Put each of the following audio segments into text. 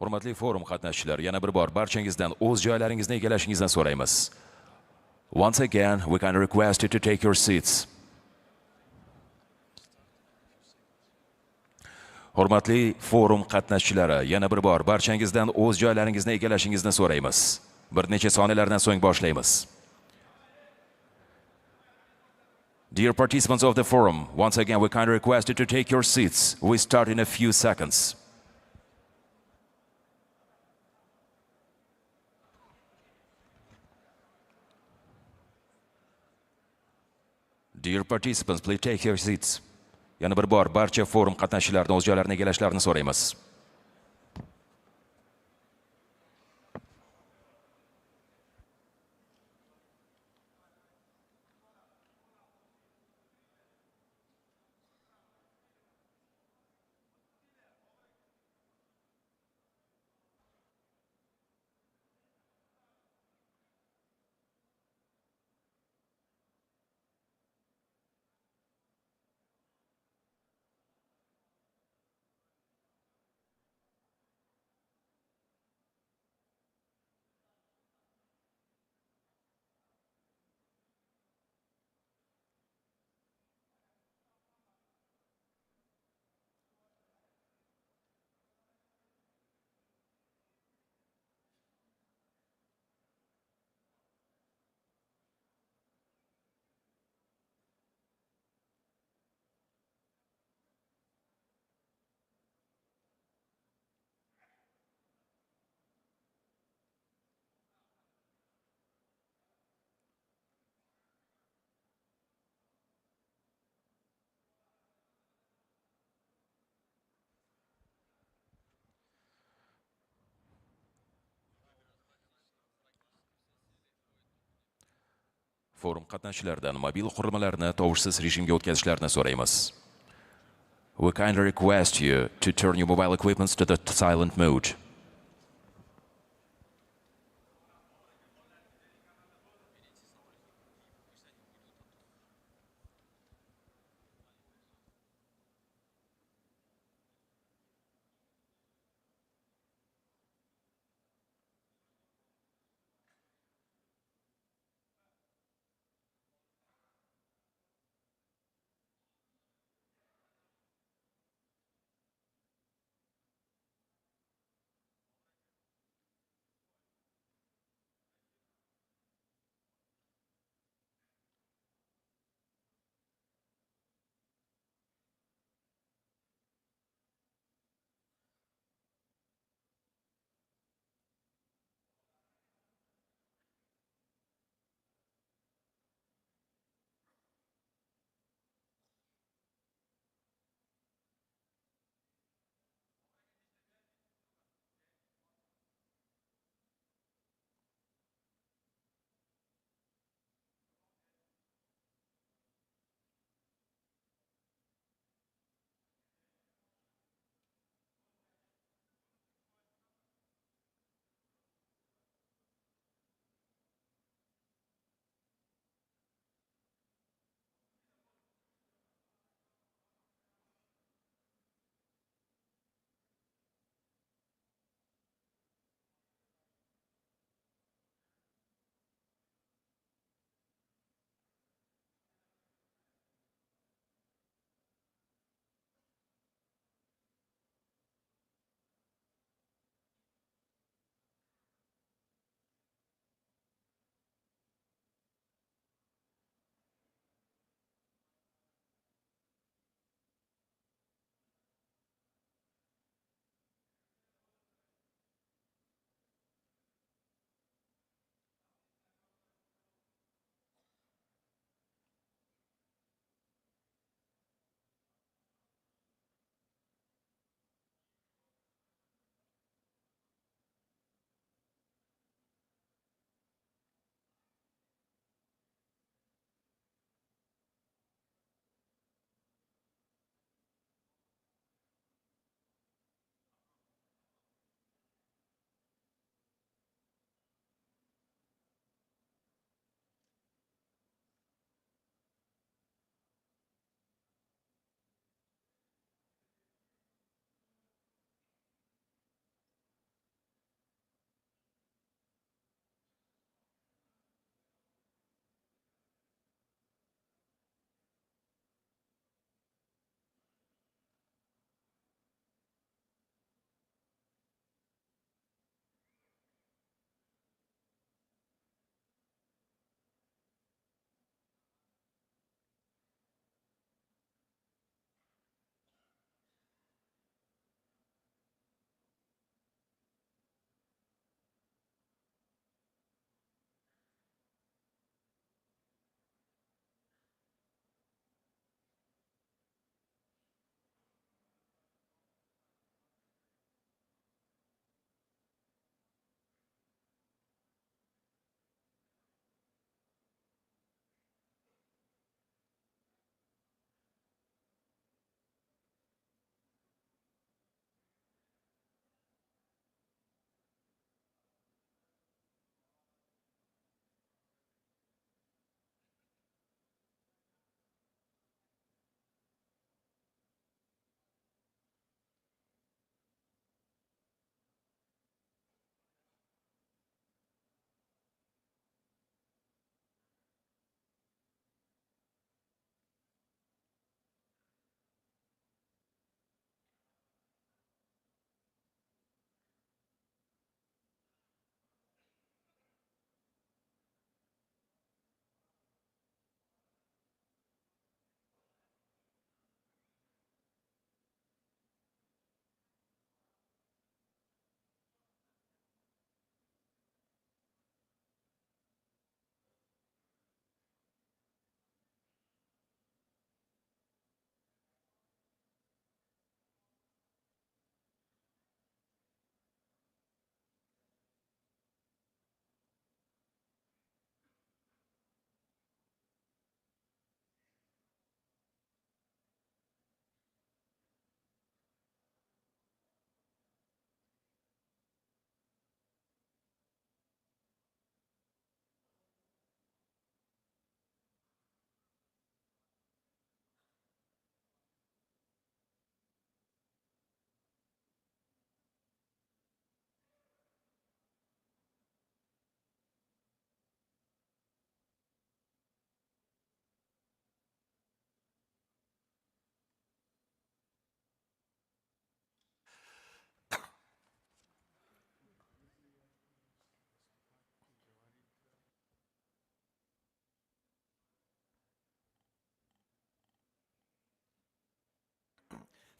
Hurmatli forum qatnashchilari, yana bir bor barchangizdan o'z joylaringizni egallashingizdan so'raymiz. Once again, we can request you to take your seats. Hurmatli forum qatnashchilari, yana bir bor barchangizdan o'z joylaringizni egallashingizni so'raymiz. Bir necha soniyalardan so'ng boshlaymiz. Dear participants of the forum, once again we kindly request you to take your seats. We start in a few seconds. Dear participants, please take your seats. Yana bir bor barcha forum qatnashchilaridan o'z joylarini egallashlarini so'raymiz. Forum qatnashchilaridan mobil qurilmalarni tovushsiz rejimga o'tkazishlarini so'raymiz. We kindly request you to turn your mobile equipments to the silent mode.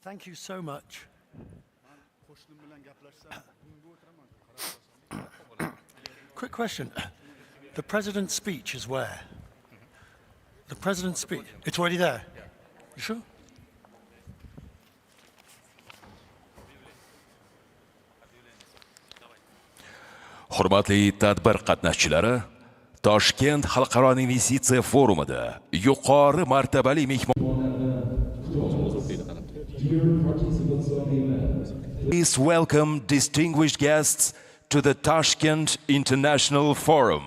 Thank you so much. Quick question. The President's speech is where? The President's speech? It's already there? You sure? Hurmatli tadbir qatnashchilari, Toshkent xalqaro investitsiya forumida yuqori martabali mehmon. Please welcome distinguished guests to the Tashkent International Forum.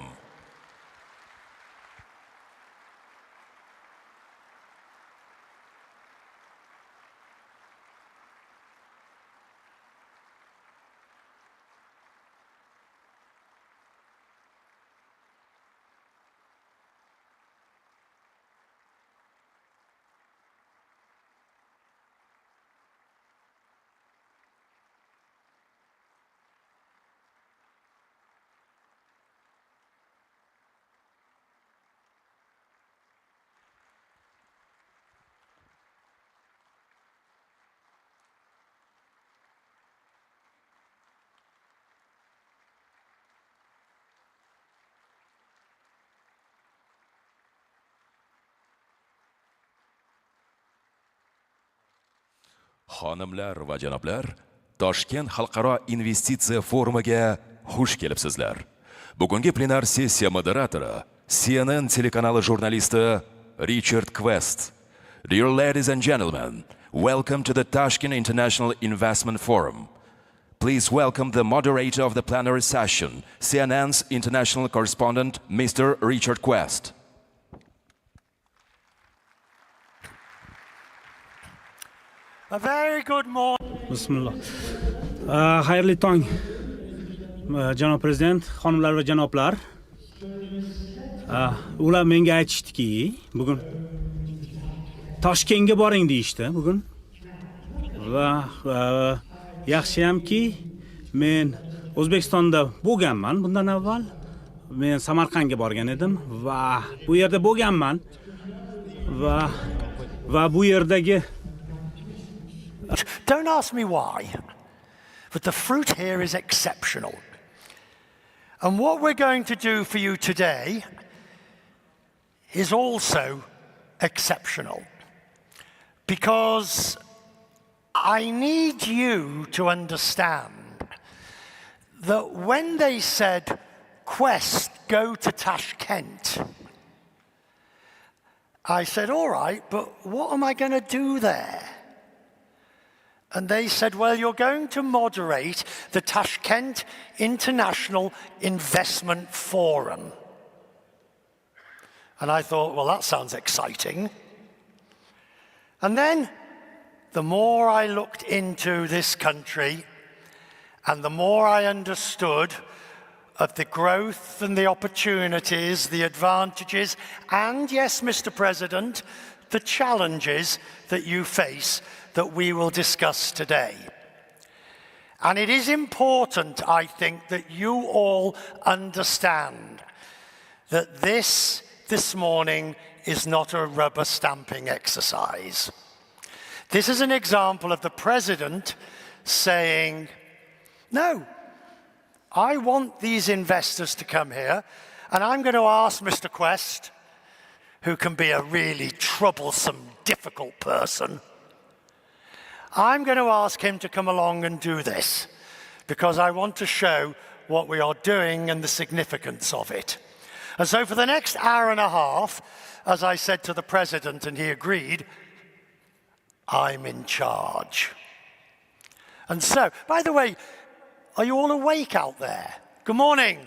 Xonimlar va janoblar, Toshkent xalqaro investitsiya forumiga xush kelibsizlar. Bugungi plenar sessiya moderatori CNN telekanali jurnalisti Richard Quest. Dear ladies and gentlemen, welcome to the Tashkent International Investment Forum. Please welcome the moderator of the plenary session, CNN's international correspondent, Mr. Richard Quest. A very good morning. Bismillah. Xayrli tong, janob prezident, xonimlar va janoblar. Ular menga aytishdiki, bugun Toshkentga boring deyishdi bugun. Va yaxshiyamki men O'zbekistonda bo'lganman bundan avval. Men Samarqandga borgan edim va bu yerda bo'lganman. Va bu yerdagi Don't ask me why, but the fruit here is exceptional. And what we're going to do for you today is also exceptional. Because I need you to understand that when they said, Quest, go to Tashkent, I said, all right, but what am I going to do there? And they said, well, you're going to moderate the Tashkent International Investment Forum. And I thought, well, that sounds exciting. And then the more I looked into this country and the more I understood of the growth and the opportunities, the advantages, and yes, Mr. President, the challenges that you face that we will discuss today. And it is important, I think, that you all understand that this morning is not a rubber stamping exercise. This is an example of the President saying, no, I want these investors to come here, and I'm going to ask Mr. Quest, who can be a really troublesome, difficult person, I'm going to ask him to come along and do this because I want to show what we are doing and the significance of it. And so for the next hour and a half, as I said to the President and he agreed, I'm in charge. And so, by the way, are you all awake out there? Good morning.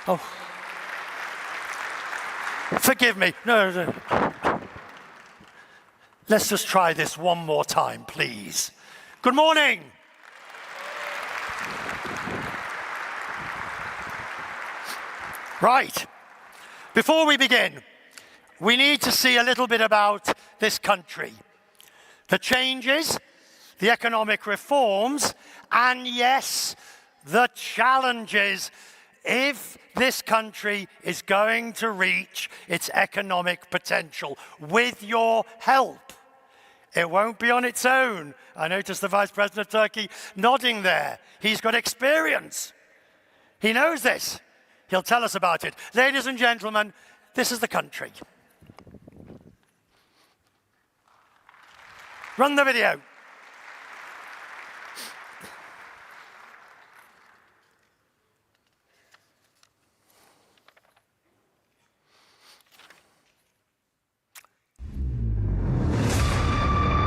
Oh, forgive me. No. Let's just try this one more time, please. Good morning. Right. Before we begin, we need to see a little bit about this country. The changes, the economic reforms, and yes, the challenges if this country is going to reach its economic potential with your help. It won't be on its own. I noticed the Vice President of Turkey nodding there. He's got experience. He knows this. He'll tell us about it. Ladies and gentlemen, this is the country. Run the video.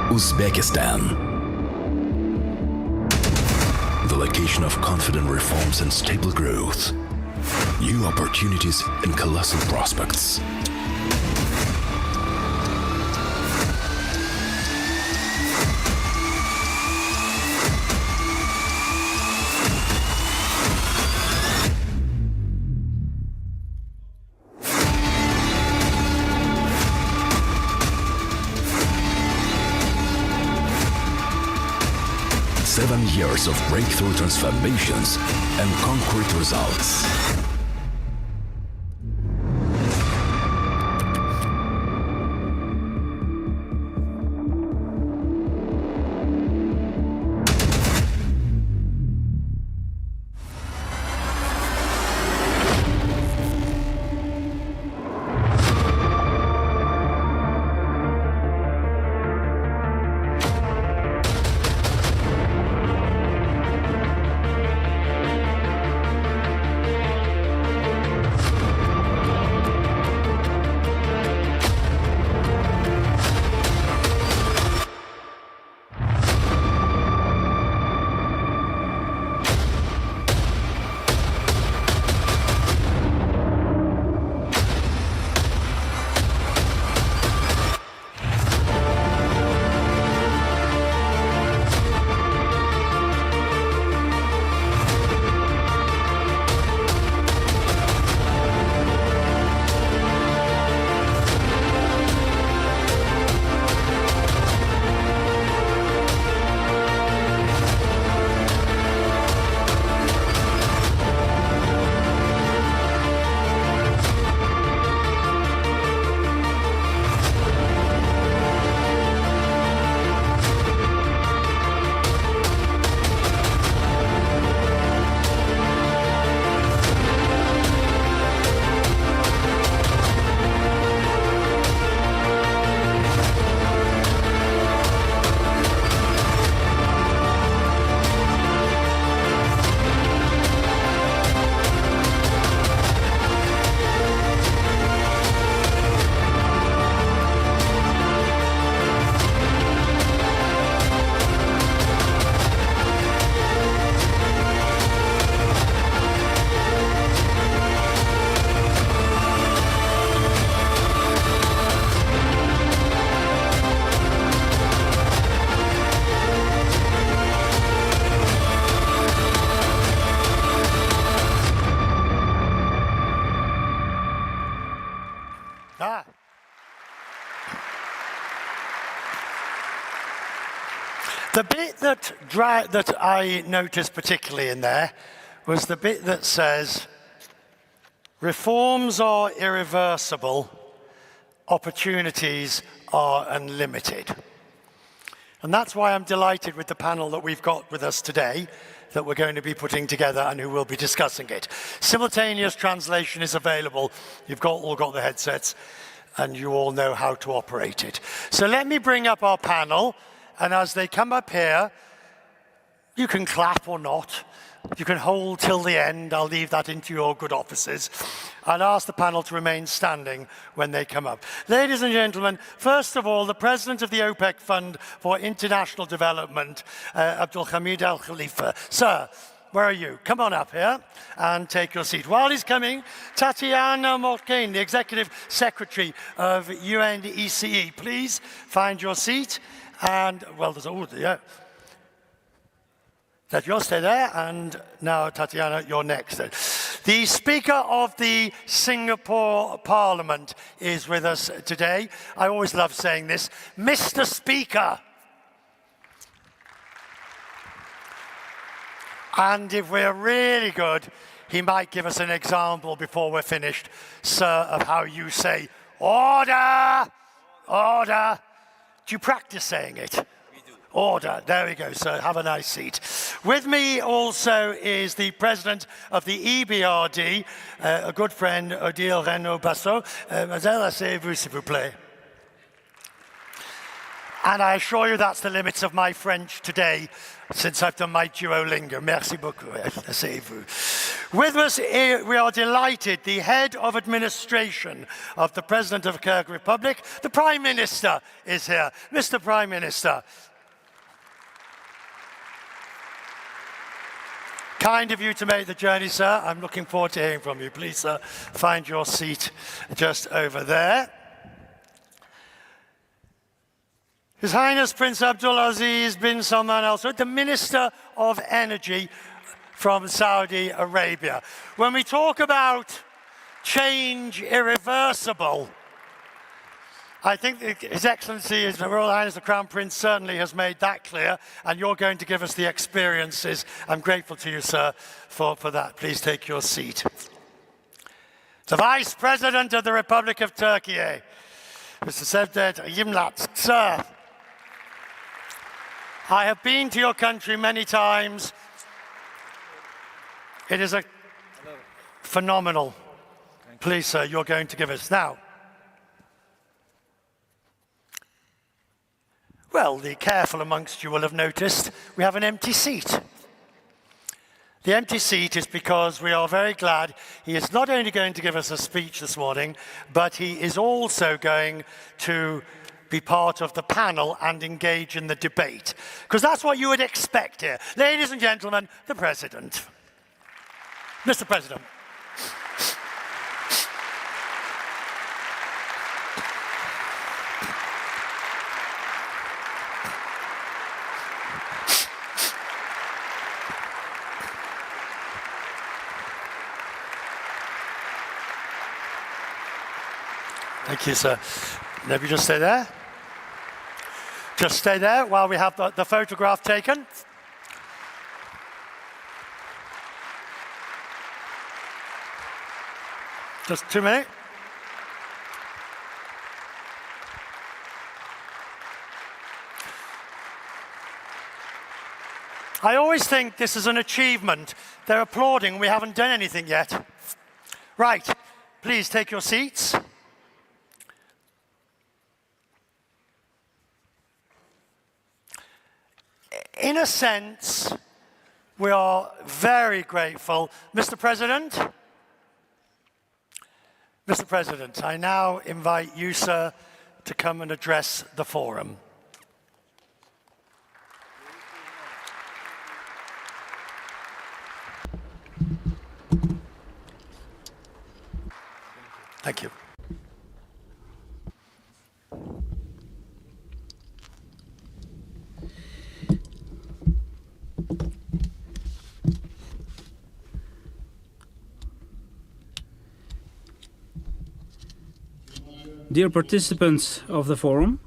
Uzbekistan. The location of confident reforms and stable growth. New opportunities and colossal prospects. Seven years of breakthrough transformations and concrete results. The bit that I noticed particularly in there was the bit that says, reforms are irreversible, opportunities are unlimited. And that's why I'm delighted with the panel that we've got with us today, that we're going to be putting together and who will be discussing it. Simultaneous translation is available. You've all got the headsets and you all know how to operate it. So let me bring up our panel, and as they come up here, you can clap or not. You can hold till the end. I'll leave that into your good offices. I'll ask the panel to remain standing when they come up. Ladies and gentlemen, first of all, the President of the OPEC Fund for International Development, Abdul Hamid Al Khalifa. Sir, where are you? Come on up here and take your seat. While he's coming, Tatiana Morkane, the Executive Secretary of UNECE. Please find your seat. And, well, there's a, yeah. That you'll stay there, and now, Tatiana, you're next. The Speaker of the Singapore Parliament is with us today. I always love saying this, Mr. Speaker. And if we're really good, he might give us an example before we're finished, sir, of how you say, order, order. Do you practice saying it? Order. There we go, sir. Have a nice seat. With me also is the president of the EBRD, a good friend, Odile Renaud-Bassot. Mademoiselle, asseyez-vous, s'il vous plaît. And I assure you that's the limits of my French today, since I've done my Duolingo. Merci beaucoup. Asseyez-vous. With us, we are delighted, the head of administration of the President of the Kyrgyz Republic, the Prime Minister, is here. Mr. Prime Minister. Kind of you to make the journey, sir. I'm looking forward to hearing from you. Please, sir, find your seat just over there. His Highness Prince Abdulaziz bin Salman Al Saud, the Minister of Energy from Saudi Arabia. When we talk about change irreversible, I think His Excellency, His Royal Highness the Crown Prince, certainly has made that clear, and you're going to give us the experiences. I'm grateful to you, sir, for that. Please take your seat. The Vice President of the Republic of Turkey, Mr. Cevdet Yılmaz, sir. I have been to your country many times. It is a phenomenal. Please, sir, you're going to give us now. Well, the careful amongst you will have noticed we have an empty seat. The empty seat is because we are very glad he is not only going to give us a speech this morning, but he is also going to be part of the panel and engage in the debate. Because that's what you would expect here. Ladies and gentlemen, the President. Mr. President. Thank you, sir. Maybe just stay there. Just stay there while we have the photograph taken. Just 2 minutes. I always think this is an achievement. They're applauding. We haven't done anything yet. Right. Please take your seats. In a sense, we are very grateful. Mr. President, I now invite you, sir, to come and address the forum. Thank you. Dear participants of the forum,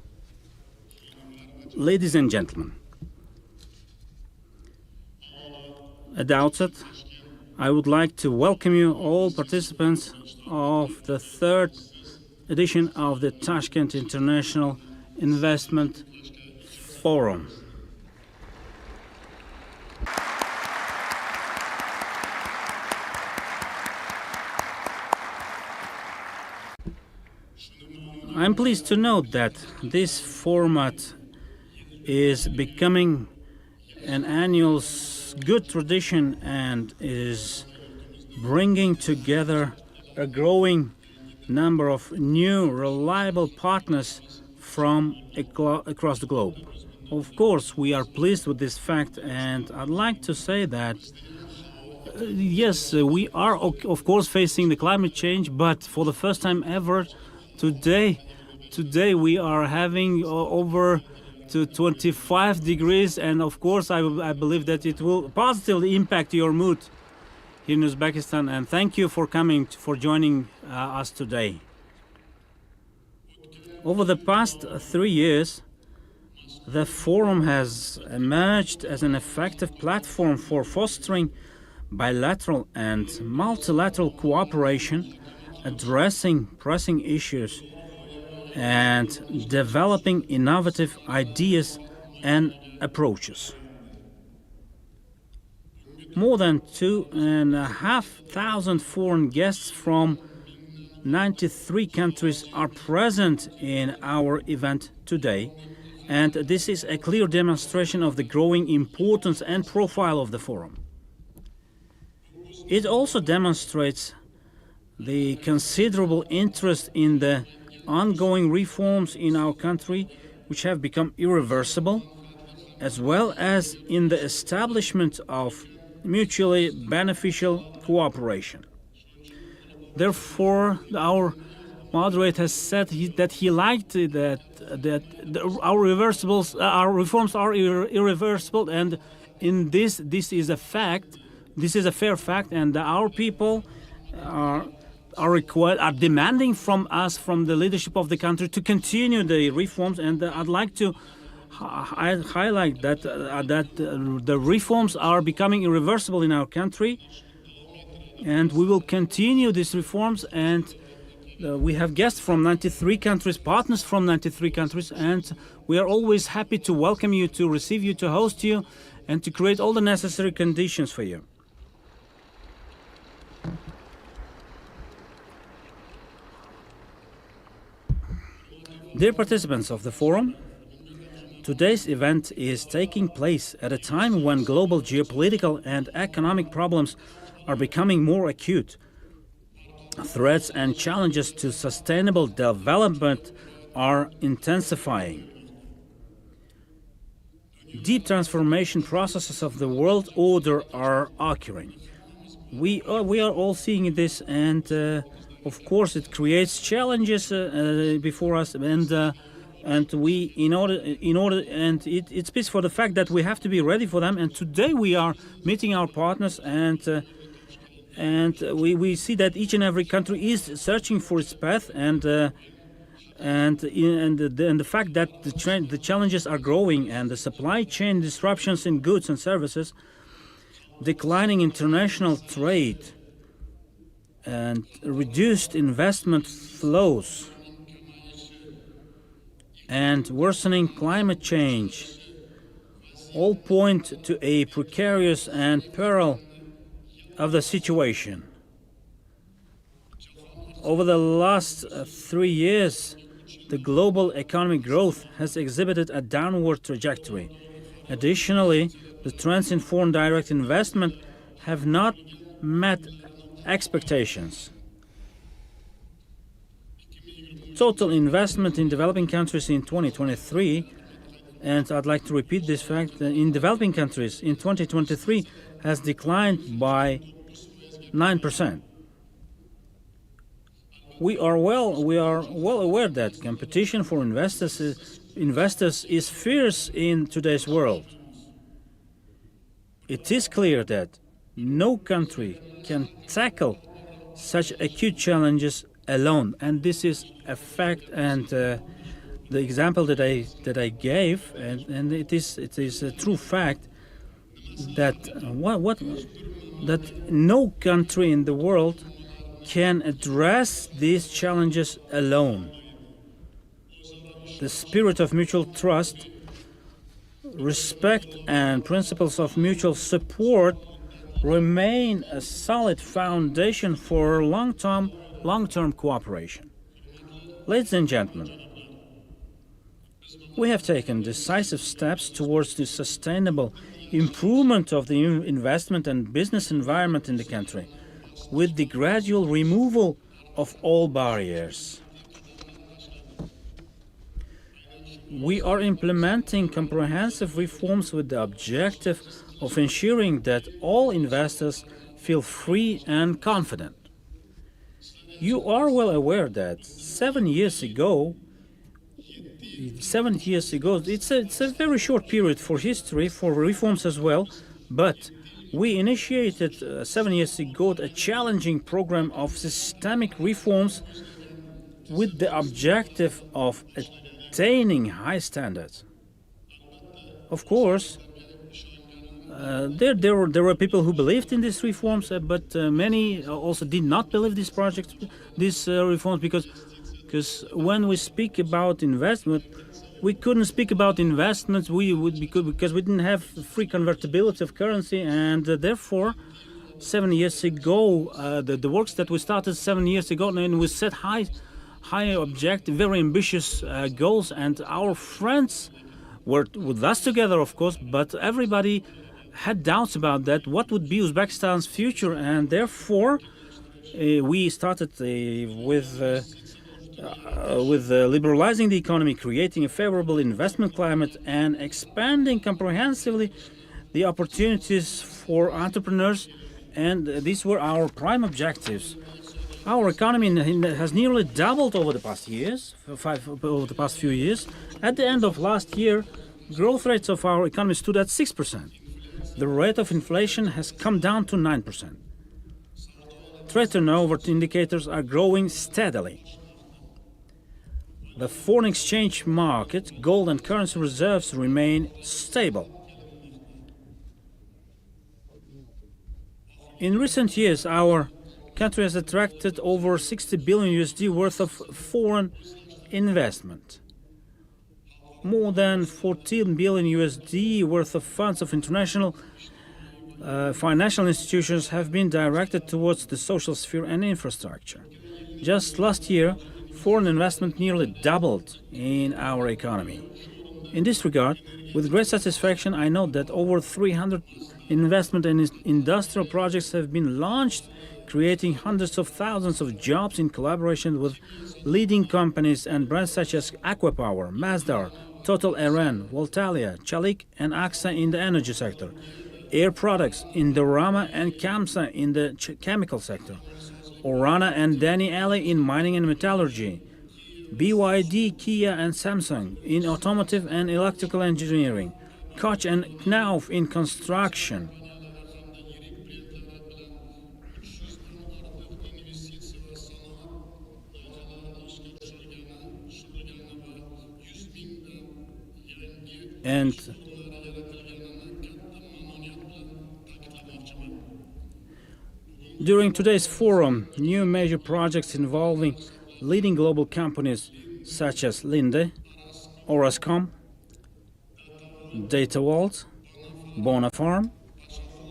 ladies and gentlemen, at the outset, I would like to welcome you all participants of the third edition of the Tashkent International Investment Forum. I'm pleased to note that this format is becoming an annual good tradition and is bringing together a growing number of new, reliable partners from across the globe. Of course, we are pleased with this fact, and I'd like to say that yes, we are of course facing the climate change, but for the first time ever, Today we are having over to 25 degrees, and of course I believe that it will positively impact your mood here in Uzbekistan, and thank you for coming, for joining us today. Over the past 3 years, the forum has emerged as an effective platform for fostering bilateral and multilateral cooperation, addressing pressing issues and developing innovative ideas and approaches. More than 2,500 foreign guests from 93 countries are present in our event today, and this is a clear demonstration of the growing importance and profile of the forum. It also demonstrates the considerable interest in the ongoing reforms in our country, which have become irreversible, as well as in the establishment of mutually beneficial cooperation. Therefore, our moderator has said that he liked that our reforms are irreversible, and in this is a fact. This is a fair fact, and our people are demanding from us, from the leadership of the country, to continue the reforms. And I'd like to highlight that the reforms are becoming irreversible in our country, and we will continue these reforms. And we have guests from 93 countries, partners from 93 countries, and we are always happy to welcome you, to receive you, to host you, and to create all the necessary conditions for you. Dear participants of the forum, today's event is taking place at a time when global geopolitical and economic problems are becoming more acute. Threats and challenges to sustainable development are intensifying. Deep transformation processes of the world order are occurring. We are all seeing this, and of course, it creates challenges before us, and it speaks for the fact that we have to be ready for them. And today we are meeting our partners, and we see that each and every country is searching for its path, and the fact that the challenges are growing, and the supply chain disruptions in goods and services, declining international trade, and reduced investment flows, and worsening climate change all point to a precarious and peril of the situation. Over the last 3 years, the global economic growth has exhibited a downward trajectory. Additionally, the trends in foreign direct investment have not met expectations. Total investment in developing countries in 2023, and I'd like to repeat this fact, in developing countries in 2023 has declined by 9%. We are well aware that competition for investors is fierce in today's world. It is clear that no country can tackle such acute challenges alone, and this is a fact. And the example that I gave, and it is a true fact that that no country in the world can address these challenges alone. The spirit of mutual trust, respect, and principles of mutual support remain a solid foundation for long-term cooperation. Ladies and gentlemen, we have taken decisive steps towards the sustainable improvement of the investment and business environment in the country, with the gradual removal of all barriers. We are implementing comprehensive reforms with the objective of ensuring that all investors feel free and confident. You are well aware that 7 years ago, it's a very short period for history, for reforms as well, but we initiated 7 years ago a challenging program of systemic reforms with the objective of attaining high standards. Of course, there were people who believed in these reforms, but many also did not believe these reforms, because Because when we speak about investment, we couldn't speak about investments because we didn't have free convertibility of currency, and therefore 7 years ago, the works that we started 7 years ago, and we set high objective, very ambitious goals, and our friends were with us together, of course, but everybody had doubts about that. What would be Uzbekistan's future? And therefore, we started with liberalizing the economy, creating a favorable investment climate, and expanding comprehensively the opportunities for entrepreneurs. And these were our prime objectives. Our economy has nearly doubled over the past years, over the past few years. At the end of last year, growth rates of our economy stood at 6%. The rate of inflation has come down to 9%. Trade turnover indicators are growing steadily. The foreign exchange market, gold and currency reserves remain stable. In recent years, our country has attracted over 60 billion USD worth of foreign investment. More than 14 billion USD worth of funds of international financial institutions have been directed towards the social sphere and infrastructure. Just last year, foreign investment nearly doubled in our economy. In this regard, with great satisfaction, I note that over 300 investment and industrial projects have been launched, creating hundreds of thousands of jobs in collaboration with leading companies and brands such as Aquapower, Masdar, Total Eren, Voltalia, Chalik, and AXA in the energy sector, Air Products, Indorama and Kamsa in the chemical sector, Orana and Dani Ali in mining and metallurgy, BYD, Kia and Samsung in automotive and electrical engineering, Koch and Knauf in construction. And during today's forum, new major projects involving leading global companies such as Linde, Orascom, DataVault, Bonafarm,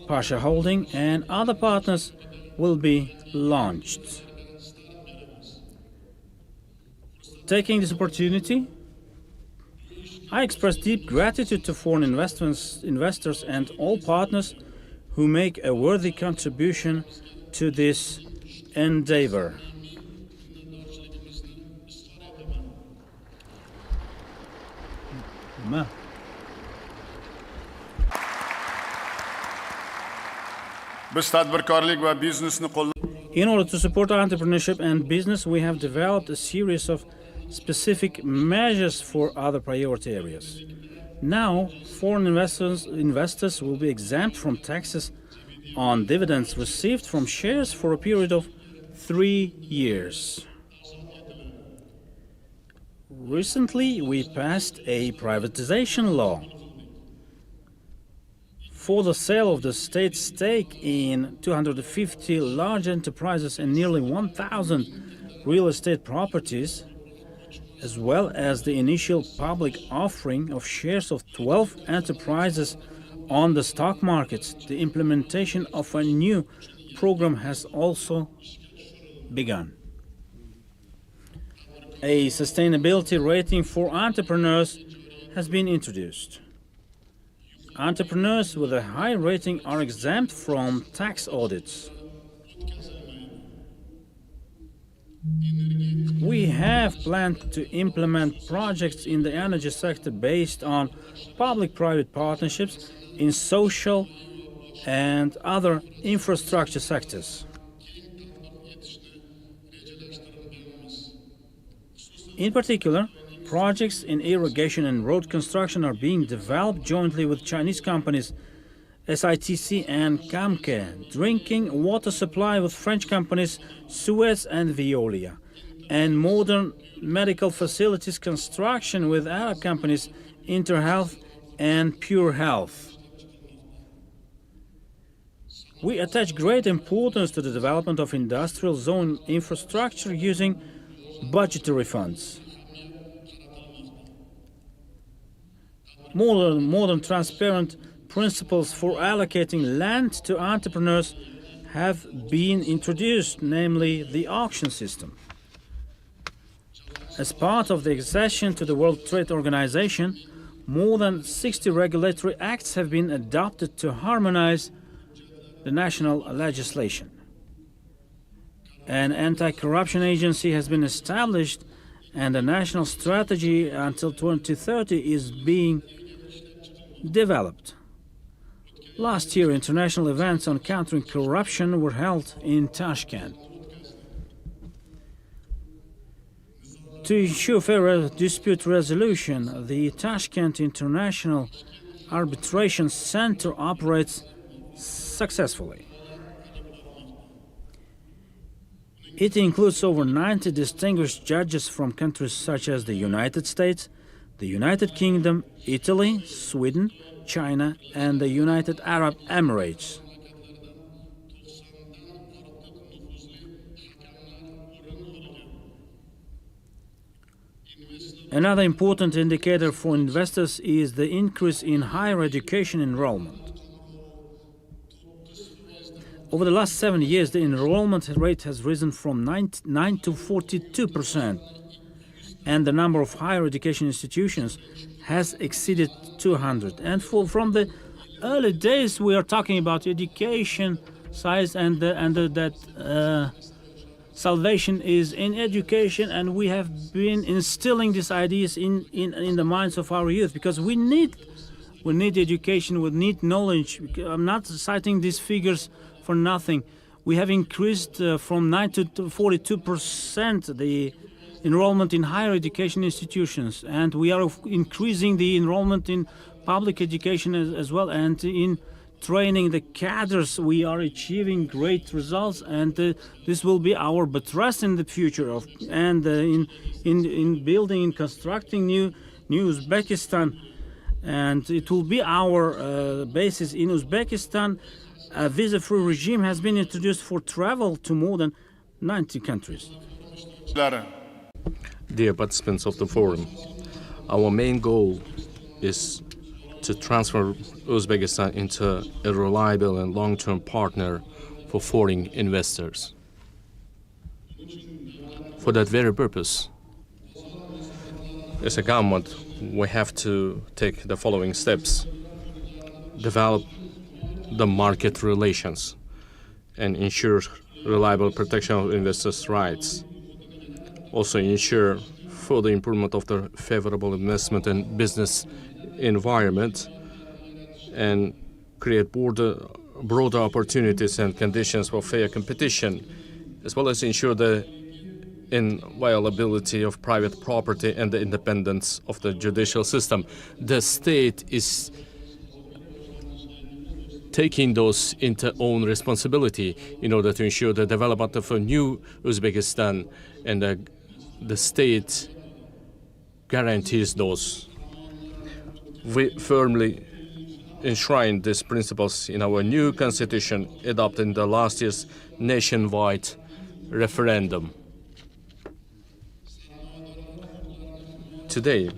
Pasha Holding, and other partners will be launched. Taking this opportunity, I express deep gratitude to foreign investors and all partners who make a worthy contribution to this endeavor. In order to support entrepreneurship and business, we have developed a series of specific measures for other priority areas. Now, foreign investors will be exempt from taxes on dividends received from shares for a period of 3 years. Recently, we passed a privatization law for the sale of the state stake in 250 large enterprises and nearly 1,000 real estate properties, as well as the initial public offering of shares of 12 enterprises on the stock markets. The implementation of a new program has also begun. A sustainability rating for entrepreneurs has been introduced. Entrepreneurs with a high rating are exempt from tax audits. We have planned to implement projects in the energy sector based on public-private partnerships in social and other infrastructure sectors. In particular, projects in irrigation and road construction are being developed jointly with Chinese companies SITC and Kamke, drinking water supply with French companies Suez and Veolia, and modern medical facilities construction with Arab companies InterHealth and Pure Health. We attach great importance to the development of industrial zone infrastructure using budgetary funds. Modern transparent principles for allocating land to entrepreneurs have been introduced, namely the auction system. As part of the accession to the World Trade Organization, more than 60 regulatory acts have been adopted to harmonize the national legislation. An anti-corruption agency has been established, and a national strategy until 2030 is being developed. Last year, international events on countering corruption were held in Tashkent. To ensure fair dispute resolution, the Tashkent International Arbitration Center operates successfully. It includes over 90 distinguished judges from countries such as the United States, the United Kingdom, Italy, Sweden, China, and the United Arab Emirates. Another important indicator for investors is the increase in higher education enrollment. Over the last 7 years, the enrollment rate has risen from 9 to 42%, and the number of higher education institutions has exceeded 200. And from the early days, we are talking about education size, and that salvation is in education, and we have been instilling these ideas in the minds of our youth, because we need education, we need knowledge. I'm not citing these figures for nothing. We have increased from 9 to 42% the enrollment in higher education institutions, and we are increasing the enrollment in public education as well, and in training the cadres. We are achieving great results, and this will be our buttress in the future in building and constructing new Uzbekistan, and it will be our basis. In Uzbekistan, a visa-free regime has been introduced for travel to more than 90 countries. Dear participants of the forum, our main goal is to transform Uzbekistan into a reliable and long-term partner for foreign investors. For that very purpose, as a government, we have to take the following steps: develop the market relations and ensure reliable protection of investors' rights. Also ensure further improvement of the favorable investment and business environment, and create broader opportunities and conditions for fair competition, as well as ensure the inviolability of private property and the independence of the judicial system. The state is taking those into own responsibility in order to ensure the development of a new Uzbekistan, and the state guarantees those. We firmly enshrine these principles in our new constitution adopted in the last year's nationwide referendum. Today,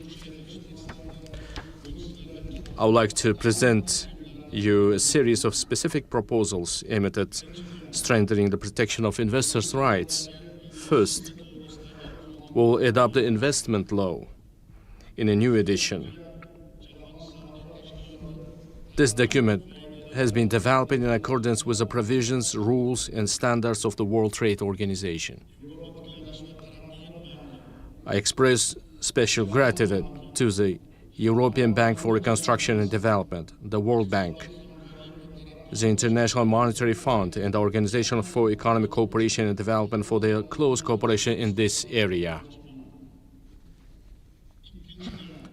I would like to present you a series of specific proposals aimed at strengthening the protection of investors' rights. First, we'll adopt the investment law in a new edition. This document has been developed in accordance with the provisions, rules, and standards of the World Trade Organization. I express special gratitude to the European Bank for Reconstruction and Development, the World Bank, the International Monetary Fund, and the Organization for Economic Cooperation and Development for their close cooperation in this area.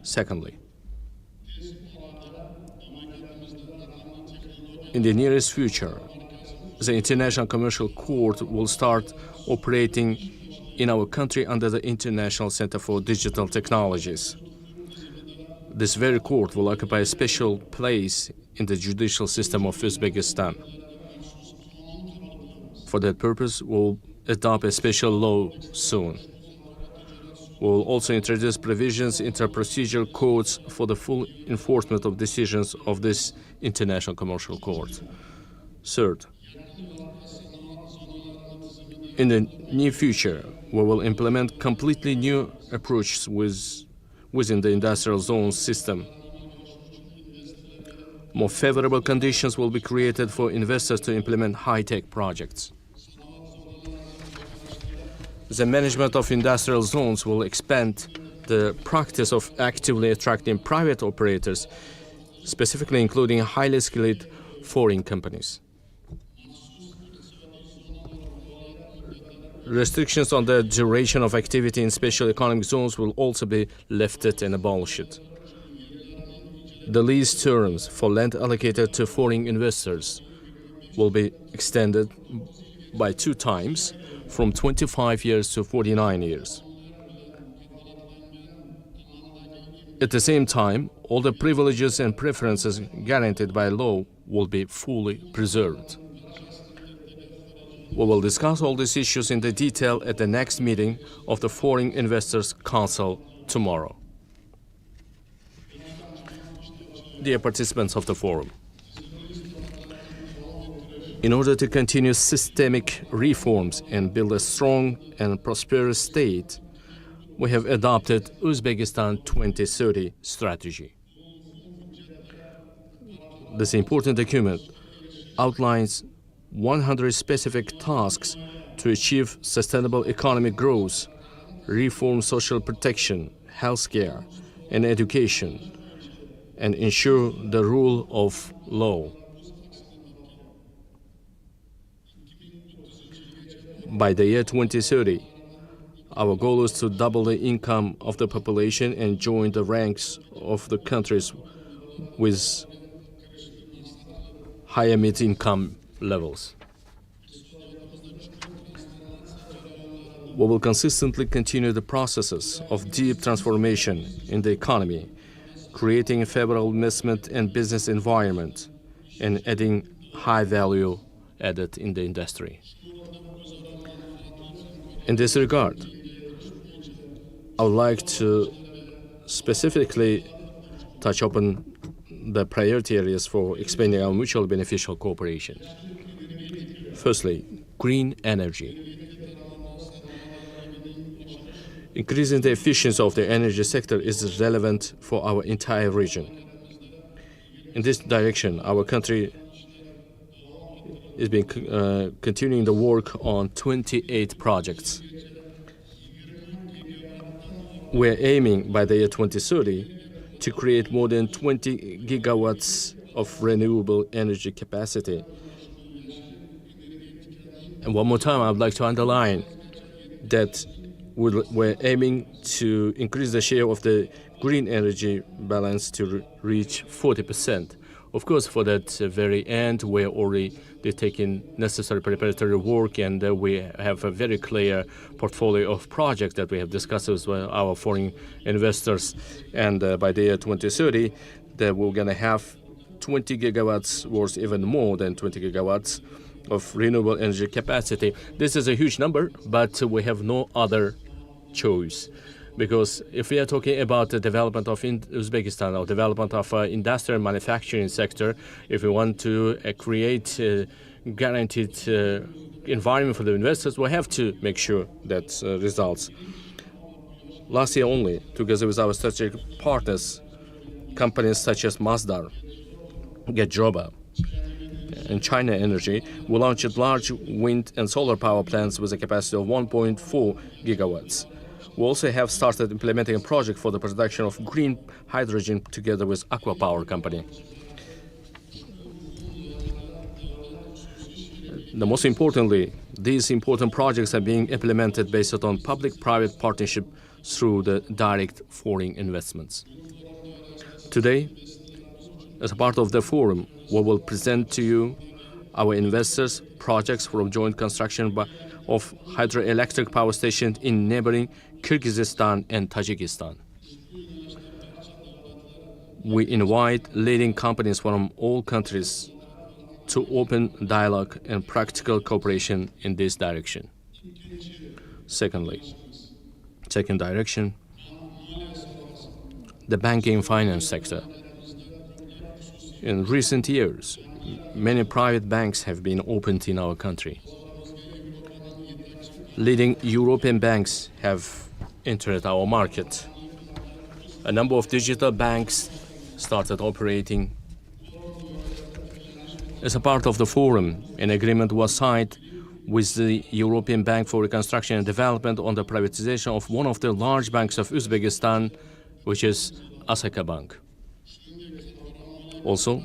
Secondly, in the nearest future, the International Commercial Court will start operating in our country under the International Center for Digital Technologies. This very court will occupy a special place in the judicial system of Uzbekistan. For that purpose, we'll adopt a special law soon. We will also introduce provisions into procedural codes for the full enforcement of decisions of this international commercial court. Third, in the near future, we will implement completely new approaches within the industrial zone system. More favorable conditions will be created for investors to implement high-tech projects. The management of industrial zones will expand the practice of actively attracting private operators, specifically including highly skilled foreign companies. Restrictions on the duration of activity in special economic zones will also be lifted and abolished. The lease terms for land allocated to foreign investors will be extended by 2 times, from 25 years to 49 years. At the same time, all the privileges and preferences guaranteed by law will be fully preserved. We will discuss all these issues in the detail at the next meeting of the Foreign Investors Council tomorrow. Dear participants of the forum, in order to continue systemic reforms and build a strong and prosperous state, we have adopted Uzbekistan 2030 strategy. This important document outlines 100 specific tasks to achieve sustainable economic growth, reform social protection, healthcare, and education, and ensure the rule of law. By the year 2030, our goal is to double the income of the population and join the ranks of the countries with higher mid-income levels. We will consistently continue the processes of deep transformation in the economy, creating a favorable investment and business environment, and adding high value added in the industry. In this regard, I would like to specifically touch upon the priority areas for expanding our mutually beneficial cooperation. Firstly, green energy. Increasing the efficiency of the energy sector is relevant for our entire region. In this direction, our country is continuing the work on 28 projects. We're aiming by the year 2030 to create more than 20 gigawatts of renewable energy capacity. And one more time, I would like to underline that we're aiming to increase the share of the green energy balance to reach 40%. Of course, for that very end, we're already taking necessary preparatory work, and we have a very clear portfolio of projects that we have discussed with our foreign investors. And by the year 2030, that we're going to have 20 gigawatts worth even more than 20 gigawatts of renewable energy capacity. This is a huge number, but we have no other choice. Because if we are talking about the development of Uzbekistan or development of industrial manufacturing sector, if we want to create a guaranteed environment for the investors, we have to make sure that results. Last year only, together with our strategic partners, companies such as Masdar, Gedroba, and China Energy, we launched large wind and solar power plants with a capacity of 1.4 gigawatts. We also have started implementing a project for the production of green hydrogen together with Aqua Power Company. The most importantly, these important projects are being implemented based on public-private partnership through the direct foreign investments. Today, as a part of the forum, we will present to you our investors' projects from joint construction of hydroelectric power stations in neighboring Kyrgyzstan and Tajikistan. We invite leading companies from all countries to open dialogue and practical cooperation in this direction. Secondly, Second direction, the banking finance sector. In recent years, many private banks have been opened in our country. Leading European banks have entered our market. A number of digital banks started operating. As a part of the forum, an agreement was signed with the European Bank for Reconstruction and Development on the privatization of one of the large banks of Uzbekistan, which is Asaka Bank. Also,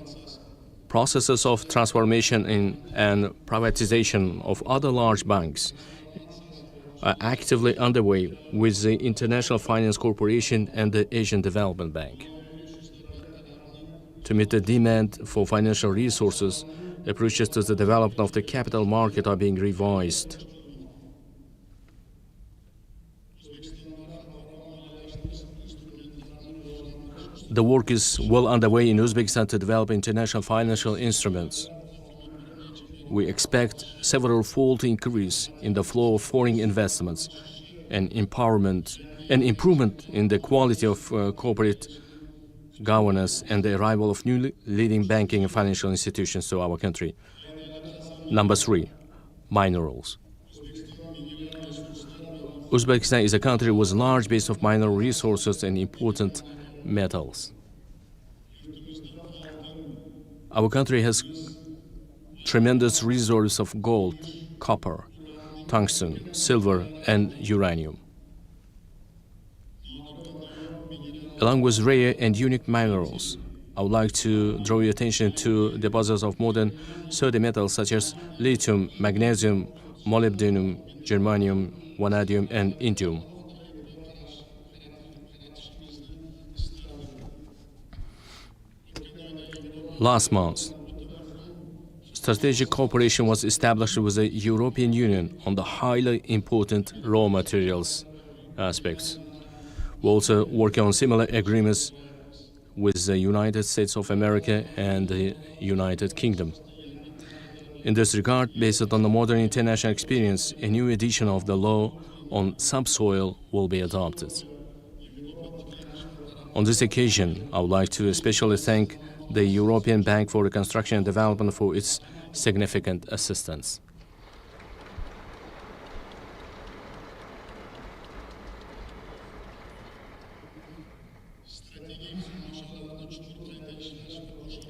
processes of transformation and privatization of other large banks are actively underway with the International Finance Corporation and the Asian Development Bank. To meet the demand for financial resources, approaches to the development of the capital market are being revised. The work is well underway in Uzbekistan to develop international financial instruments. We expect several-fold increase in the flow of foreign investments and improvement in the quality of corporate governance and the arrival of new leading banking and financial institutions to our country. Number 3, minerals. Uzbekistan is a country with a large base of mineral resources and important metals. Our country has tremendous reserves of gold, copper, tungsten, silver, and uranium. Along with rare and unique minerals, I would like to draw your attention to deposits of more than 30 metals such as lithium, magnesium, molybdenum, germanium, vanadium, and indium. Last month, strategic cooperation was established with the European Union on the highly important raw materials aspects. We're also working on similar agreements with the United States of America and the United Kingdom. In this regard, based on the modern international experience, a new edition of the law on subsoil will be adopted. On this occasion, I would like to especially thank the European Bank for Reconstruction and Development for its significant assistance.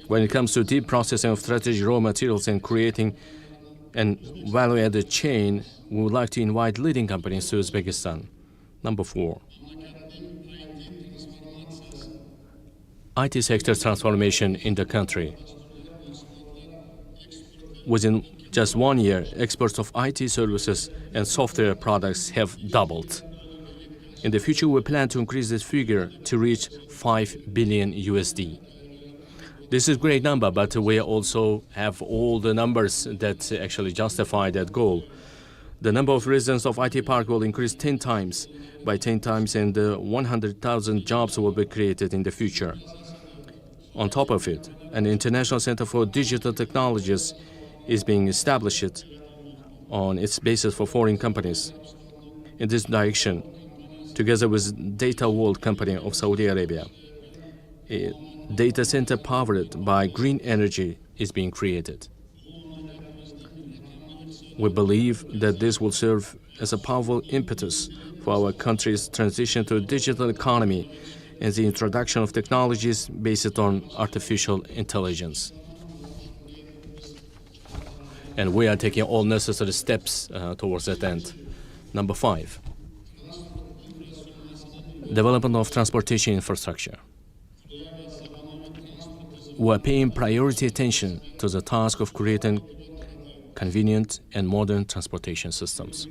When it comes to deep processing of strategic raw materials and creating an value-added chain, we would like to invite leading companies to Uzbekistan. Number 4. IT sector transformation in the country. Within just 1 year, exports of IT services and software products have doubled. In the future, we plan to increase this figure to reach 5 billion USD. This is a great number, but we also have all the numbers that actually justify that goal. The number of residents of IT Park will increase 10 times, by 10 times, and 100,000 jobs will be created in the future. On top of it, an international center for digital technologies is being established on its basis for foreign companies. In this direction, together with Data World Company of Saudi Arabia, a data center powered by green energy is being created. We believe that this will serve as a powerful impetus for our country's transition to a digital economy and the introduction of technologies based on artificial intelligence. And we are taking all necessary steps towards that end. Number 5, development of transportation infrastructure. We are paying priority attention to the task of creating convenient and modern transportation systems.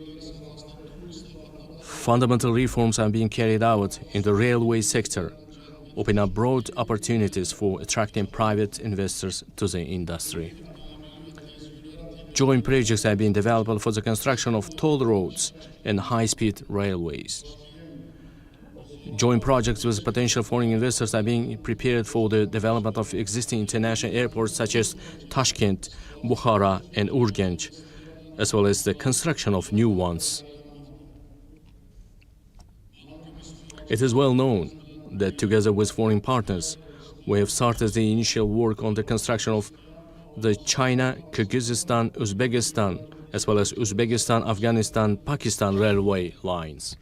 Fundamental reforms are being carried out in the railway sector, opening up broad opportunities for attracting private investors to the industry. Joint projects are being developed for the construction of toll roads and high-speed railways. Joint projects with potential foreign investors are being prepared for the development of existing international airports such as Tashkent, Bukhara, and Urgench, as well as the construction of new ones. It is well known that together with foreign partners, we have started the initial work on the construction of the China, Kyrgyzstan, Uzbekistan, as well as Uzbekistan, Afghanistan, Pakistan railway lines.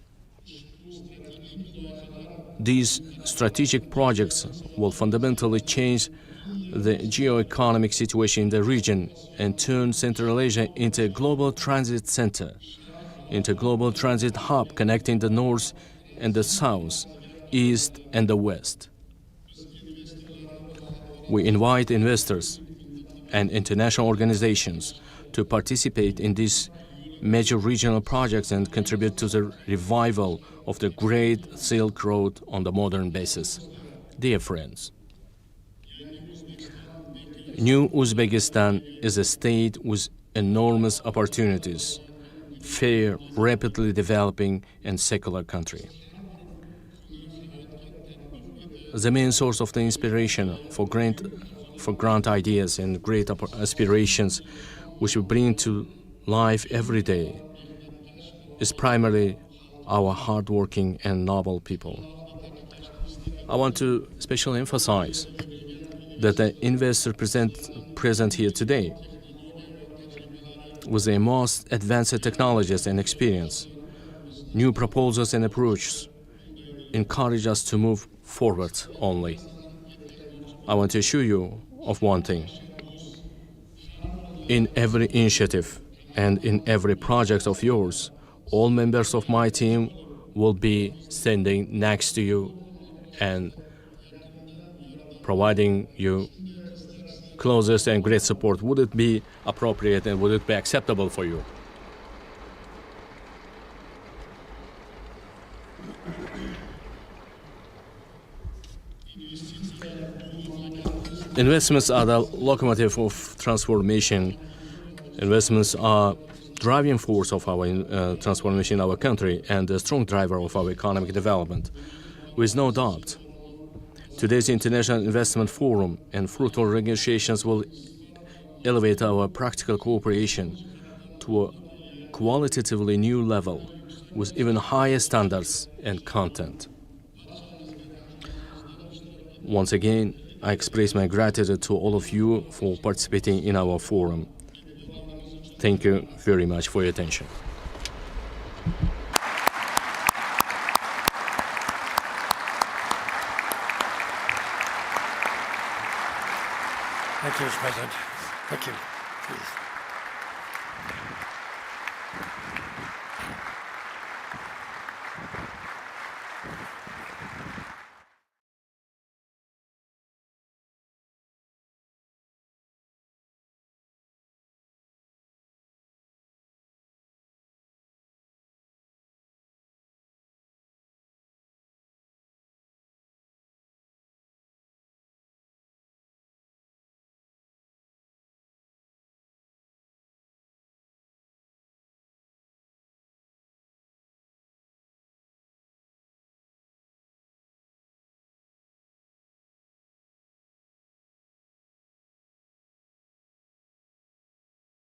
These strategic projects will fundamentally change the geo-economic situation in the region and turn Central Asia into a global transit center, into a global transit hub connecting the north and the south, east and the west. We invite investors and international organizations to participate in these major regional projects and contribute to the revival of the Great Silk Road on the modern basis. Dear friends, New Uzbekistan is a state with enormous opportunities, fair, rapidly developing and secular country. The main source of the inspiration for grand ideas and great aspirations which we bring to life every day is primarily our hardworking and noble people. I want to especially emphasize that the investor present here today with the most advanced technologies and experience, new proposals and approaches encourage us to move forward only. I want to assure you of one thing. In every initiative and in every project of yours, all members of my team will be standing next to you and providing you closest and great support. Would it be appropriate and would it be acceptable for you? Investments are the locomotive of transformation. Investments are driving force of our transformation in our country and a strong driver of our economic development. With no doubt, today's International Investment Forum and fruitful negotiations will elevate our practical cooperation to a qualitatively new level with even higher standards and content. Once again, I express my gratitude to all of you for participating in our forum. Thank you very much for your attention. Thank you, Mr. President. Thank you. Please.